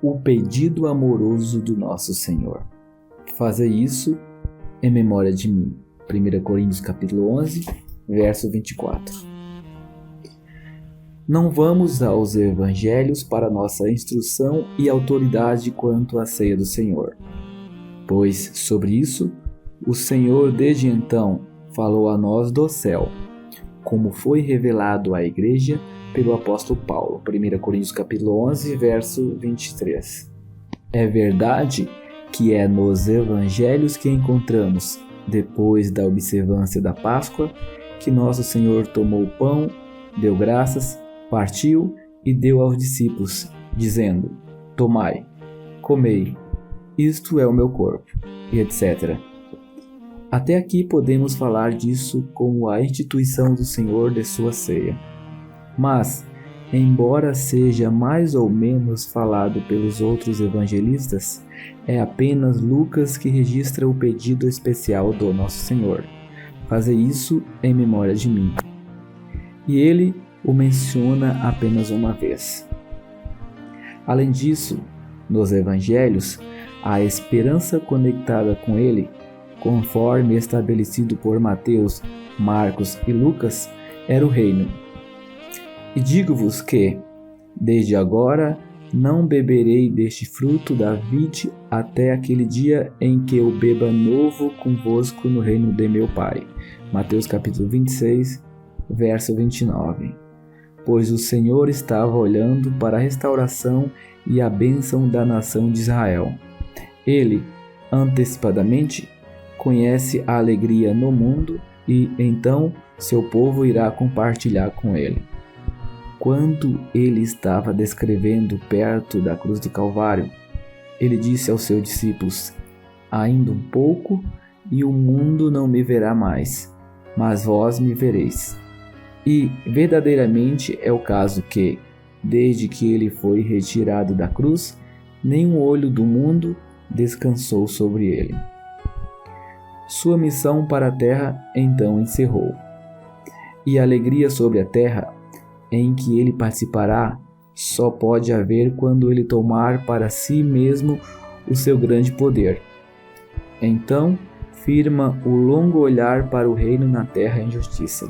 O pedido amoroso do nosso Senhor. Fazer isso em memória de mim. 1 Coríntios capítulo 11, verso 24. Não vamos aos evangelhos para nossa instrução e autoridade quanto à ceia do Senhor, pois sobre isso o Senhor desde então falou a nós do céu, como foi revelado à igreja pelo apóstolo Paulo. 1 Coríntios capítulo 11, verso 23. É verdade que é nos evangelhos que encontramos, depois da observância da Páscoa, que nosso Senhor tomou o pão, deu graças, partiu e deu aos discípulos, dizendo: tomai, comei, isto é o meu corpo, e etc. Até aqui podemos falar disso como a instituição do Senhor de sua ceia. Mas, embora seja mais ou menos falado pelos outros evangelistas, é apenas Lucas que registra o pedido especial do nosso Senhor: fazer isso em memória de mim. E ele o menciona apenas uma vez. Além disso, nos evangelhos, a esperança conectada com ele, conforme estabelecido por Mateus, Marcos e Lucas, era o reino. E digo-vos que, desde agora, não beberei deste fruto da vide até aquele dia em que eu beba novo convosco no reino de meu Pai. Mateus capítulo 26, verso 29. Pois o Senhor estava olhando para a restauração e a bênção da nação de Israel. Ele, antecipadamente, conhece a alegria no mundo e, então, seu povo irá compartilhar com ele. Quando ele estava descrevendo perto da cruz do Calvário, ele disse aos seus discípulos: ainda um pouco e o mundo não me verá mais, mas vós me vereis. E verdadeiramente é o caso que, desde que ele foi retirado da cruz, nenhum olho do mundo descansou sobre ele. Sua missão para a terra então encerrou. E a alegria sobre a terra em que ele participará só pode haver quando ele tomar para si mesmo o seu grande poder. Então, firma o longo olhar para o reino na terra em justiça.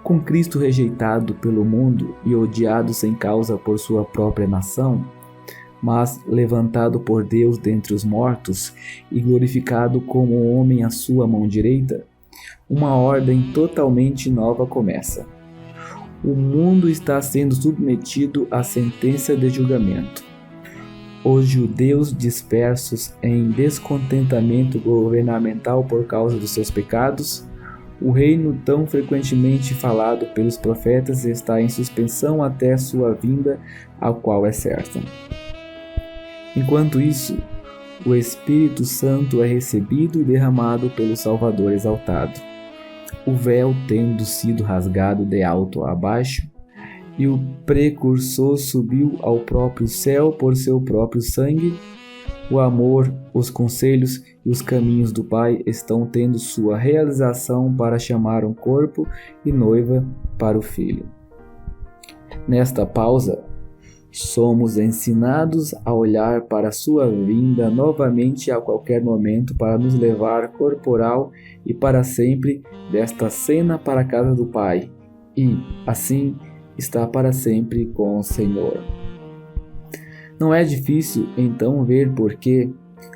Com Cristo rejeitado pelo mundo e odiado sem causa por sua própria nação, mas levantado por Deus dentre os mortos e glorificado como homem à sua mão direita, uma ordem totalmente nova começa. O mundo está sendo submetido à sentença de julgamento. Os judeus dispersos em descontentamento governamental por causa dos seus pecados, o reino tão frequentemente falado pelos profetas está em suspensão até sua vinda, a qual é certa. Enquanto isso, o Espírito Santo é recebido e derramado pelo Salvador exaltado. O véu tendo sido rasgado de alto a baixo, e o precursor subiu ao próprio céu por seu próprio sangue, o amor, os conselhos e os caminhos do Pai estão tendo sua realização para chamar um corpo e noiva para o Filho. Nesta pausa, somos ensinados a olhar para sua vinda novamente a qualquer momento para nos levar corporal e para sempre desta cena para a casa do Pai e, assim, estar para sempre com o Senhor. Não é difícil então ver por que,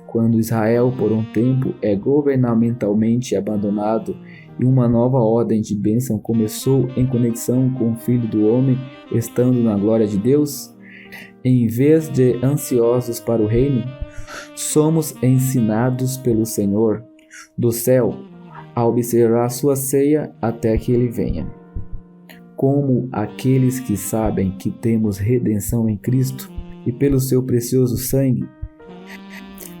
quando Israel por um tempo é governamentalmente abandonado e uma nova ordem de bênção começou em conexão com o Filho do Homem estando na glória de Deus, em vez de ansiosos para o reino, somos ensinados pelo Senhor do céu a observar sua ceia até que ele venha. Como aqueles que sabem que temos redenção em Cristo e pelo seu precioso sangue,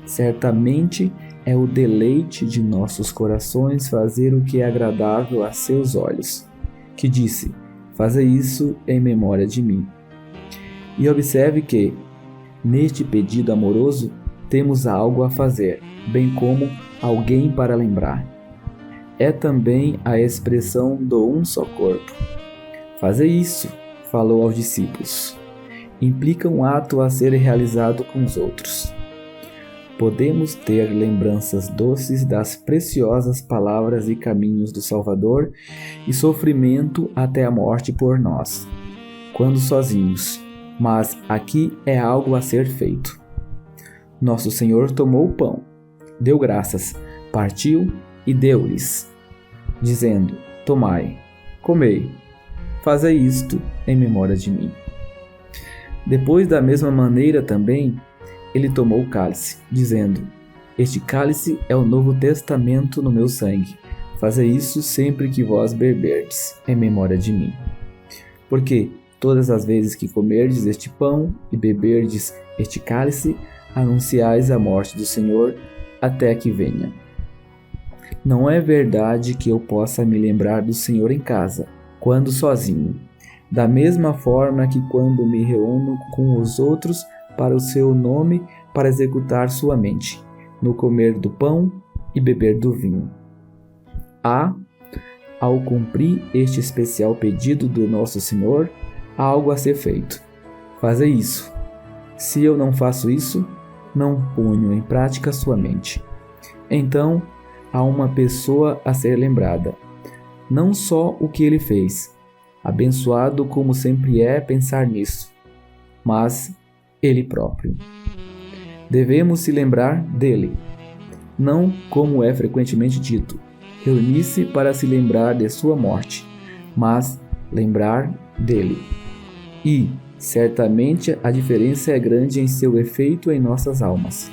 certamente é o deleite de nossos corações fazer o que é agradável a seus olhos, que disse: faze isso em memória de mim. E observe que, neste pedido amoroso, temos algo a fazer, bem como alguém para lembrar. É também a expressão do um só corpo. Faze isso, falou aos discípulos. implica um ato a ser realizado com os outros. Podemos ter lembranças doces das preciosas palavras e caminhos do Salvador e sofrimento até a morte por nós, quando sozinhos, mas aqui é algo a ser feito. Nosso Senhor tomou o pão, deu graças, partiu e deu-lhes, dizendo: tomai, comei, fazei isto em memória de mim. Depois, da mesma maneira também, ele tomou o cálice, dizendo: este cálice é o novo testamento no meu sangue. Fazei isso sempre que vós beberdes, em memória de mim. Porque todas as vezes que comerdes este pão e beberdes este cálice, anunciais a morte do Senhor até que venha. Não é verdade que eu possa me lembrar do Senhor em casa, quando sozinho, da mesma forma que quando me reúno com os outros para o seu nome, para executar sua mente, no comer do pão e beber do vinho. Ao cumprir este especial pedido do nosso Senhor, há algo a ser feito. Fazei isso. Se eu não faço isso, não ponho em prática sua mente. Então, há uma pessoa a ser lembrada. Não só o que ele fez, abençoado como sempre é pensar nisso, mas ele próprio. Devemos se lembrar dele, não como é frequentemente dito, reunir-se para se lembrar de sua morte, mas lembrar dele. E, certamente, a diferença é grande em seu efeito em nossas almas.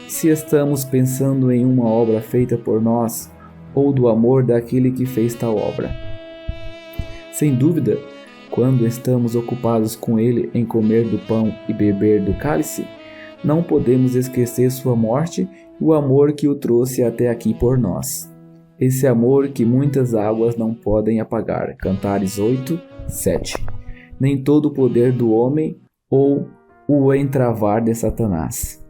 Se estamos pensando em uma obra feita por nós, ou do amor daquele que fez tal obra. Sem dúvida, quando estamos ocupados com ele em comer do pão e beber do cálice, não podemos esquecer sua morte e o amor que o trouxe até aqui por nós. Esse amor que muitas águas não podem apagar. Cantares 8, 7. Nem todo o poder do homem ou o entravar de Satanás.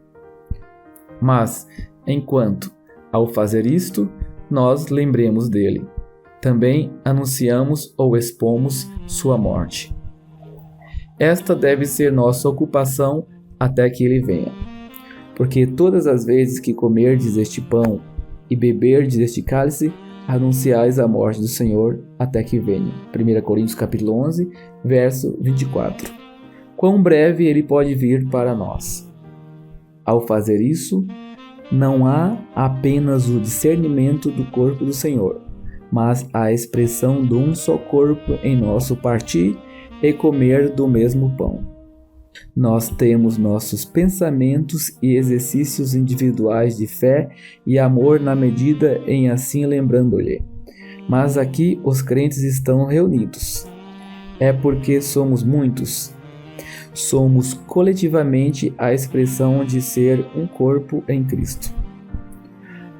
Mas, enquanto, ao fazer isto, nós lembremos dele, também anunciamos ou expomos sua morte. Esta deve ser nossa ocupação até que ele venha. Porque todas as vezes que comerdes este pão e beberdes este cálice, anunciais a morte do Senhor até que venha. 1 Coríntios capítulo 11, verso 24. Quão breve ele pode vir para nós. Ao fazer isso, não há apenas o discernimento do corpo do Senhor, mas a expressão de um só corpo em nosso partir e comer do mesmo pão. Nós temos nossos pensamentos e exercícios individuais de fé e amor na medida em assim lembrando-lhe. Mas aqui os crentes estão reunidos. É porque somos muitos. Somos coletivamente a expressão de ser um corpo em Cristo.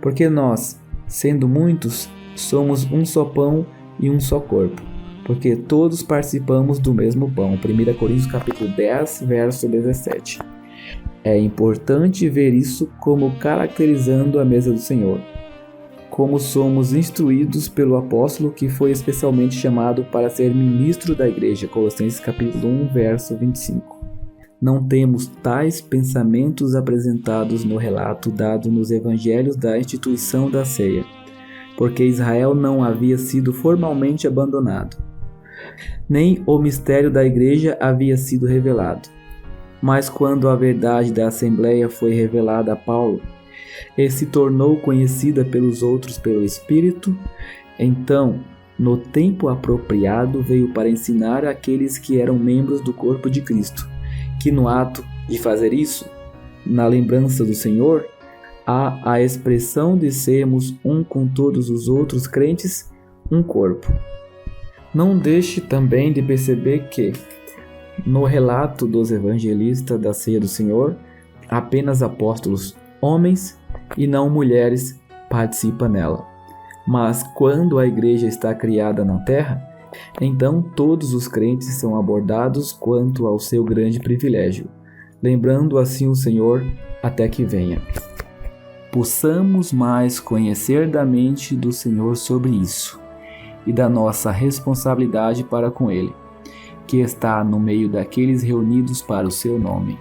Porque nós, sendo muitos, somos um só pão e um só corpo, porque todos participamos do mesmo pão. 1 Coríntios capítulo 10, verso 17. É importante ver isso como caracterizando a mesa do Senhor, como somos instruídos pelo apóstolo que foi especialmente chamado para ser ministro da igreja. Colossenses capítulo 1, verso 25. Não temos tais pensamentos apresentados no relato dado nos evangelhos da instituição da ceia, porque Israel não havia sido formalmente abandonado, nem o mistério da igreja havia sido revelado. Mas quando a verdade da Assembleia foi revelada a Paulo e se tornou conhecida pelos outros pelo Espírito, então, no tempo apropriado, veio para ensinar àqueles que eram membros do corpo de Cristo, que no ato de fazer isso, na lembrança do Senhor, há a expressão de sermos um com todos os outros crentes, um corpo. Não deixe também de perceber que, no relato dos evangelistas da ceia do Senhor, apenas apóstolos, homens e não mulheres, participam nela. Mas quando a igreja está criada na terra, então todos os crentes são abordados quanto ao seu grande privilégio, lembrando assim o Senhor até que venha. Possamos mais conhecer da mente do Senhor sobre isso e da nossa responsabilidade para com Ele. que está no meio daqueles reunidos para o seu nome.